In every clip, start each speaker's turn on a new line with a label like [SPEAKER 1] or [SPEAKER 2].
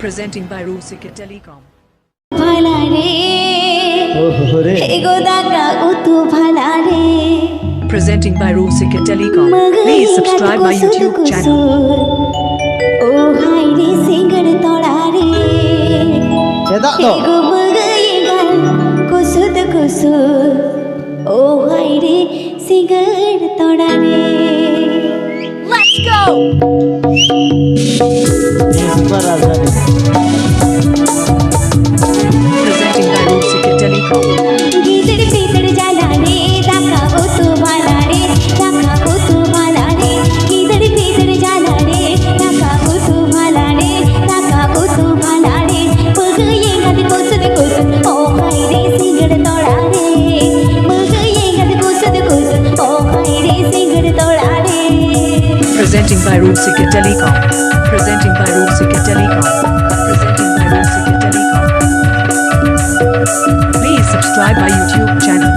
[SPEAKER 1] Presenting by Rusika Telicom. Presenting by Rusika Telicom. Please subscribe my YouTube channel. Let's go! Presenting by Rusika Telicom. Presenting by Rusika Telicom. Presenting by Rusika Telicom. Presenting by Rusika Telicom. Please subscribe my YouTube channel.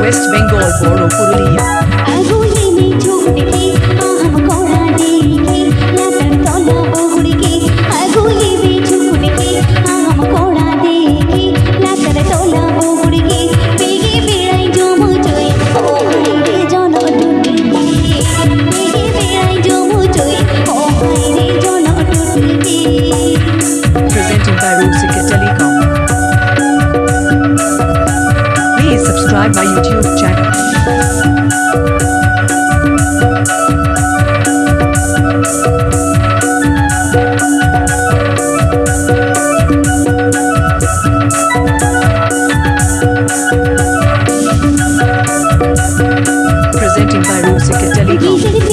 [SPEAKER 1] West Bengal Boro Purulia. Presenting by Rusika Telicom. Please subscribe my YouTube channel. Presenting by Rusika Telicom.